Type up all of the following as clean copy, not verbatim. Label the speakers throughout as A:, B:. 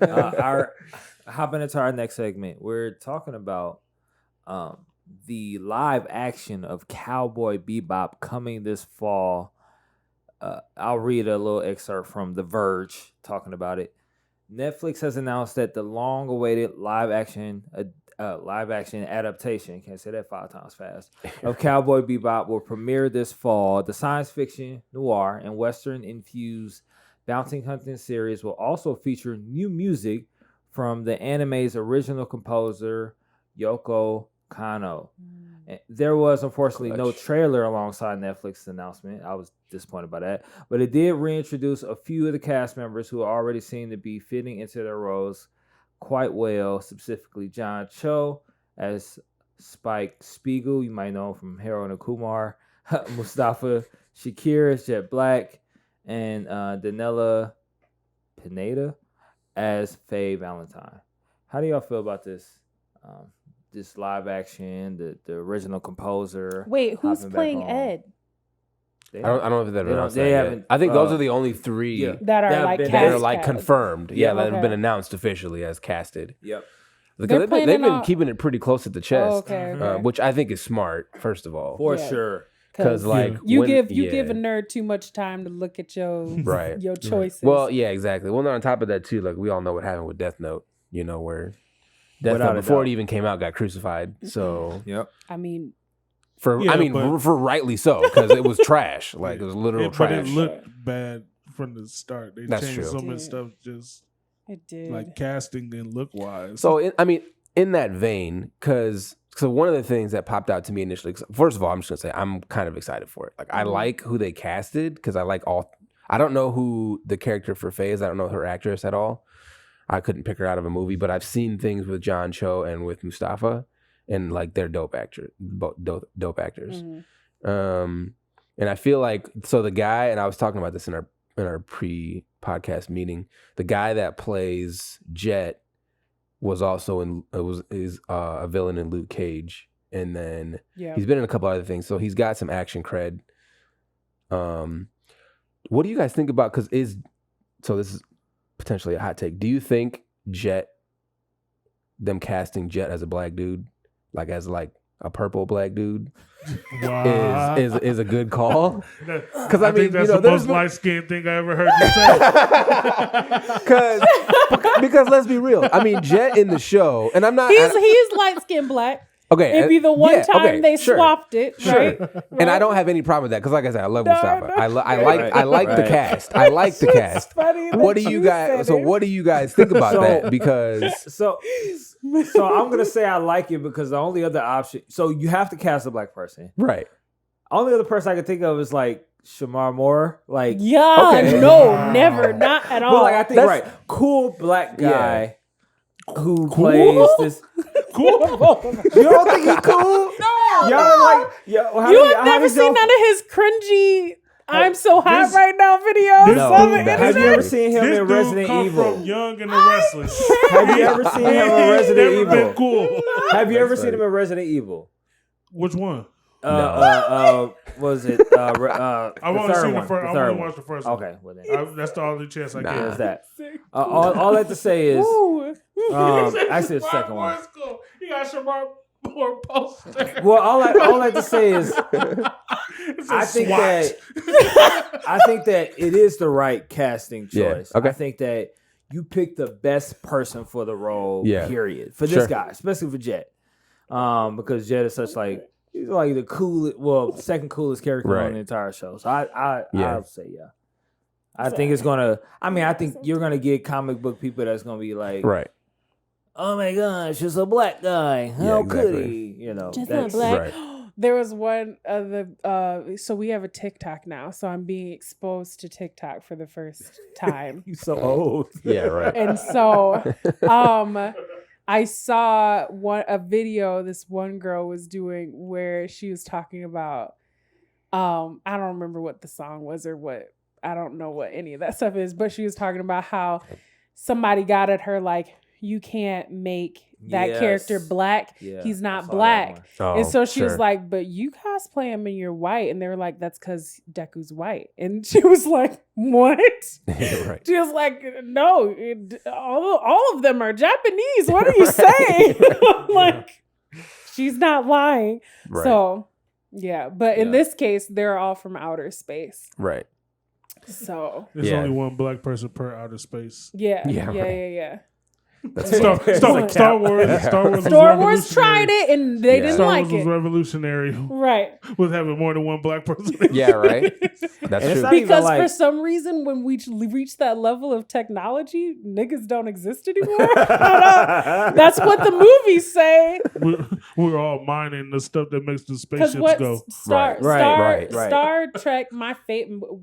A: Our hopping into our next segment, we're talking about the live action of Cowboy Bebop coming this fall. I'll read a little excerpt from The Verge talking about it. Netflix has announced that the long-awaited live action adaptation, can't say that 5 times fast, of Cowboy Bebop will premiere this fall. The science fiction, noir, and western-infused bounty hunting series will also feature new music from the anime's original composer, Yoko Kanno. There was unfortunately no trailer alongside Netflix's announcement. I was disappointed by that, but it did reintroduce a few of the cast members who already seem to be fitting into their roles quite well. Specifically, John Cho as Spike Spiegel, you might know him from Harold and Kumar. Mustafa Shakir as Jet Black, and Danella Pineda as Faye Valentine. How do y'all feel about this? This live action, the original composer.
B: Wait, who's playing Ed?
C: I don't know if they've announced that
A: haven't.
C: Yet. I think those are the only 3
B: that are like
C: confirmed. Yeah, that have been announced officially as casted.
A: Yep.
C: Because they've been keeping it pretty close to the chest,
B: okay.
C: Which I think is smart. First of all,
A: for sure.
C: Because
B: you give a nerd too much time to look at your your choices.
C: Well, yeah, exactly. Well, on top of that too, like we all know what happened with Death Note. You know where Death Note before it even came out got crucified. So
B: I mean,
C: for rightly so, because it was trash. Like it was literal trash.
D: But it looked bad from the start. They changed
C: true.
D: so much stuff. Just
B: it did
D: like casting and look wise.
C: So in that vein, because one of the things that popped out to me initially, first of all, I'm just gonna say I'm kind of excited for it. Like I like who they casted because I like all. I don't know who the character for Faye is. I don't know her actress at all. I couldn't pick her out of a movie, but I've seen things with John Cho and with Mustafa, and like they're dope actors, dope actors. And I feel like the guy, and I was talking about this in our pre-podcast meeting. The guy that plays Jet was also is a villain in Luke Cage, and then he's been in a couple other things, so he's got some action cred. What do you guys think about? Because this is potentially a hot take. Do you think them casting Jet as a black dude, like as like a purple black dude, is a good call? Because I mean,
D: think that's the most light skinned thing I ever heard you
C: say. Because let's be real. I mean, Jet in the show, and I'm not.
B: He's light skinned black.
C: Okay,
B: it'd be the one time they swapped it, right?
C: And I don't have any problem with that because, like I said, I love Mustafa. I like the cast. I like the cast. What do you guys? So what do you guys think about that? Because
A: so I'm gonna say I like it because the only other option. So you have to cast a black person,
C: right?
A: Only other person I can think of is like Shamar Moore. Like
B: no, never, not at all.
A: Well, like I think cool black guy who plays this.
D: Cool.
A: You don't think he's cool?
B: No.
A: Y'all don't like.
B: You have never seen none of his cringy "I'm so hot right now" videos on the internet?
A: Have you ever seen him in Resident Evil?
D: From Young and the Restless.
A: Have you ever seen him in Resident Evil?
D: Been cool.
A: Have you ever seen him in Resident Evil?
D: Which one?
A: Was it?
D: I want to see the first. I want to watch the first one.
A: Okay, well then.
D: That's the only chance I get.
A: Is that? All I have to say is, actually, the second one.
D: You got Shamar Moore poster.
A: Well, all I have to say is, I think that it is the right casting choice.
C: Okay.
A: I think that you picked the best person for the role. Period. For this guy, especially for Jet, because Jet is such like. He's like the coolest, second coolest character on the entire show. So I'll say I think it's gonna. I mean, I think you're gonna get comic book people that's gonna be like, oh my gosh, it's a black guy. How could he? You know,
B: just not black. There was one of the. So we have a TikTok now. So I'm being exposed to TikTok for the first time.
A: You're so old.
C: Yeah, right.
B: And so, I saw a video this one girl was doing where she was talking about, I don't remember what the song was or what, I don't know what any of that stuff is, but she was talking about how somebody got at her like, you can't make that character black.
A: Yeah,
B: He's
A: I
B: not
A: saw that
B: black.
A: one.
C: Oh,
B: And so she was
C: sure.
B: like, but you cosplay him and you're white. And they were like, that's because Deku's white. And she was like, what?
C: Right.
B: She was like, no, all of them are Japanese. What are you saying? Like, she's not lying.
C: Right.
B: So, yeah. But in
A: Yeah.
B: this case, they're all from outer space.
C: Right.
B: So,
D: There's
C: Yeah.
D: only one black person per outer space.
B: yeah.
C: Yeah,
B: Yeah,
C: right.
B: yeah.
C: That's
D: Star
C: it.
D: Wars. Star Wars.
B: Star Wars tried it and they
C: Yeah.
B: didn't
D: Star
B: like
D: Wars was
B: it.
D: revolutionary
B: Right.
D: with having more than one black person.
C: Yeah, right. That's
A: And it's
C: true.
A: not even
B: Because
A: like-
B: for some reason, when we reach that level of technology, niggas don't exist anymore. That's what the movies say.
D: We're all mining the stuff that makes the
B: Because
D: spaceships
B: what
D: go.
A: Right.
B: Star Trek,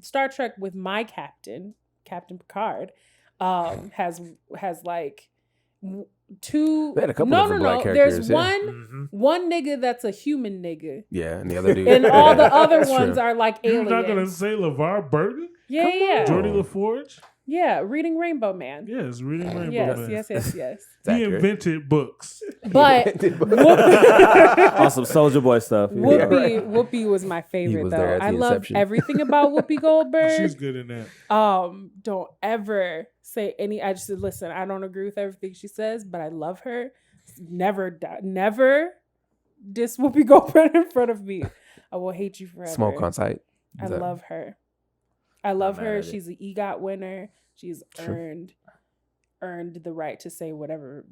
B: Star Trek with my Captain Picard, has like two.
C: They had a couple
B: no,
C: different black
B: There's
C: characters, yeah.
A: Mhm.
B: one nigga that's a human nigga,
C: Yeah, and the other dude.
B: and all the other
C: That's
B: ones
C: true.
B: are like
D: You're not gonna
B: aliens.
D: say LeVar Burton,
B: Yeah, yeah,
D: Geordie LaForge?
B: yeah. Reading Rainbow Man.
D: Yes, reading Rainbow
B: Yes,
D: Man.
B: yes.
C: It's
D: He
C: accurate.
D: invented books.
B: But
A: On some Soldier Boy stuff. Yeah.
B: Whoopi was my favorite
C: was
B: though.
C: there at the
B: I love
C: inception.
B: everything about Whoopi Goldberg.
D: She's good in that.
B: Don't ever say any. I just said, listen, I don't agree with everything she says, but I love her. Never diss Whoopi Goldberg in front of me. I will hate you forever.
C: Smoke on sight.
B: I love her. I love
A: mad
B: her.
A: at it.
B: She's an EGOT winner. She's
C: True.
B: earned the right to say whatever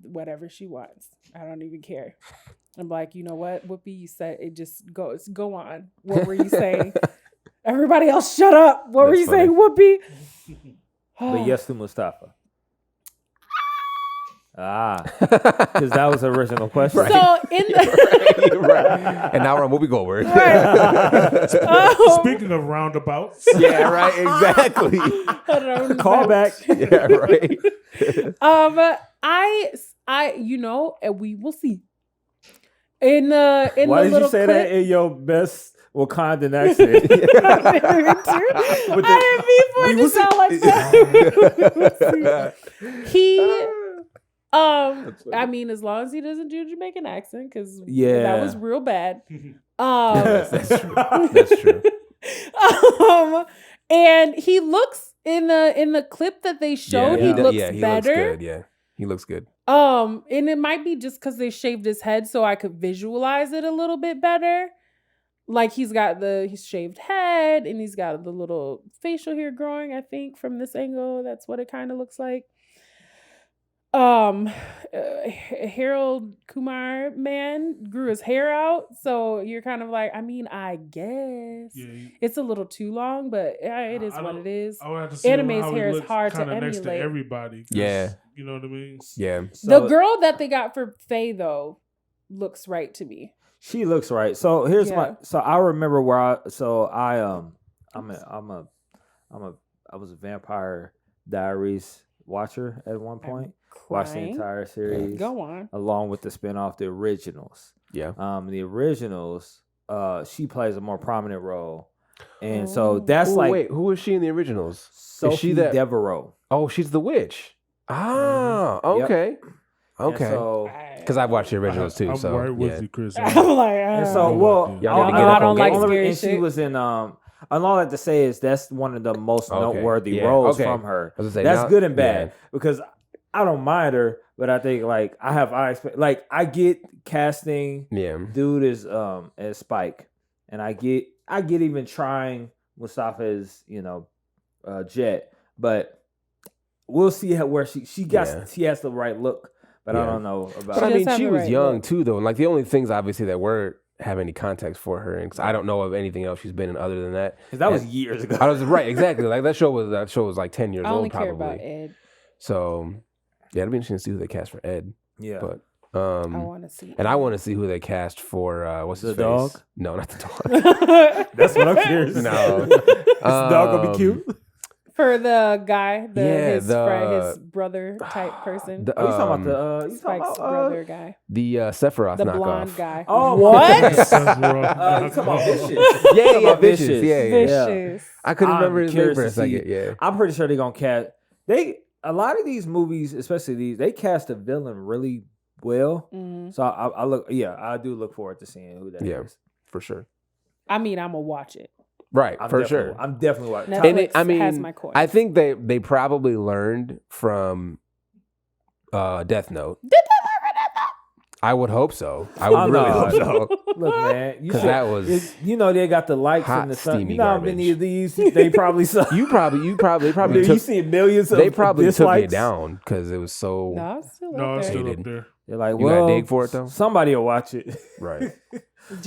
B: she wants. I don't even care. I'm like, you know what, Whoopi, you said it. Just go on. What were you saying? Everybody else, shut up. What were
C: That's
B: you
C: funny.
B: saying, Whoopi?
A: But yes to Mustafa. Because that was the original question.
C: Right.
B: So in the
C: Right. And now we're on Whoopi Goldberg.
D: Speaking of roundabouts,
C: Yeah, right. Exactly.
A: Call back.
C: Yeah, right.
B: And we will see. In
A: Why
B: the
A: did you
B: little
A: say
B: clip,
A: that in your best Wakandan accent?
B: I didn't mean for it to sound like that. He I mean, as long as he doesn't do a Jamaican accent, because
A: Yeah.
B: that was real bad.
C: That's true. That's true.
B: And he looks in the clip that they showed, he looks
C: he
B: better.
C: looks good. Yeah, he looks good.
B: And it might be just because they shaved his head, so I could visualize it a little bit better. Like he's got his shaved head, and he's got the little facial hair growing. I think from this angle, that's what it kind of looks like. Harold Kumar man grew his hair out, so you're kind of like, I mean, I guess it's a little too long, but it is what it is.
D: I would have to see
B: Anime's
D: how he
B: hair is
D: looks
B: hard to
D: kinda next to
B: emulate.
D: everybody. 'cause,
C: Yeah.
D: You know what I mean?
C: Yeah.
B: The girl that they got for Faye though looks right to me.
A: She looks right. So here's
B: Yeah.
A: my. So I remember where I was a Vampire Diaries watcher at one point. Watched the
B: Crying.
A: entire series.
B: Go on.
A: Along with the spinoff, the originals.
C: Yeah.
A: The originals, she plays a more prominent role, and so that's
C: Ooh,
A: like
C: wait, who was she in the originals?
A: Sophie
C: she that-
A: Devereaux.
C: Oh, she's the witch. Ah, okay. Okay.
A: And so,
C: Because I've watched the originals too.
D: I'm
C: so
D: right with
C: yeah.
D: you, Chris.
B: I'm like,
A: and so
D: I'm
A: well,
D: with you.
C: Y'all gotta
B: No,
C: get
B: I
C: up
B: don't
C: on
B: like
C: game.
B: scary
A: and she
B: shit.
A: was in and all I have to say is that's one of the most
C: Okay,
A: noteworthy
C: yeah,
A: roles
C: okay.
A: from her.
C: I was gonna say,
A: That's
C: now-
A: good and bad
C: yeah.
A: because I don't mind her, but I think like I have like I get casting
C: Yeah.
A: dude as Spike, and I get even trying Mustafa as Jet, but we'll see where she has the right look, but I
C: Yeah.
A: don't know about.
C: But I
B: She
C: mean,
B: does have
C: she
B: the
C: was
B: right
C: young
B: look.
C: too, though. And like the only things, obviously, that were have any context for her, and 'cause I don't know of anything else she's been in other than that.
A: Because that was
C: And-
A: years ago.
C: I was right, exactly. Like that show was like 10 years
B: I only
C: old,
B: care
C: probably.
B: about Ed.
C: So yeah, it'll be interesting to see who they cast for Ed.
A: Yeah.
C: But
B: I want to see.
C: and I want to see who they cast for what's
A: The
C: his
A: dog?
C: face? No, not the dog.
A: That's what I'm curious.
C: No.
A: This dog gonna be cute.
B: For the guy,
C: Yeah,
B: his friend, his brother type person,
C: The,
A: Oh, you talking about the
B: Spike's brother guy,
C: the Sephiroth
B: the
C: knockoff.
B: blonde guy.
A: Oh,
B: what?
A: you talking about Vicious?
C: Yeah,
A: about
C: Vicious. Yeah, yeah.
B: Vicious.
C: I couldn't
A: I'm
C: remember his name
A: curious
C: for
A: to
C: a second.
A: see.
C: Yeah.
A: I'm pretty sure they're gonna cast. a lot of these movies, especially these, they cast a villain really well.
B: Mhm.
A: So I do look forward to seeing who that is.
C: Yeah, for sure.
B: I mean, I'm gonna watch it.
C: Right,
A: I'm
C: for
A: definitely-
C: sure.
A: I'm definitely watching.
B: Netflix
C: And
B: has my coin.
C: I think they probably learned from Death Note.
B: Did they learn from that?
C: I would hope so. I would
A: Oh,
C: really
A: no.
C: hope so.
A: Look, man, you
C: 'Cause
A: should-
C: that was
A: they got the likes
C: hot,
A: and the sun.
C: steamy
A: You know how many
C: garbage.
A: of these they probably saw.
C: You probably
A: Dude, you
C: took,
A: see millions of
C: they probably took
A: dislikes.
C: it down because it was so
B: No, it's still
D: No,
B: up
D: it's
B: there.
D: still up
C: Hated.
D: there.
A: They're like,
C: You gotta
A: well,
C: dig for it, though?
A: somebody will watch it.
C: right.
B: Just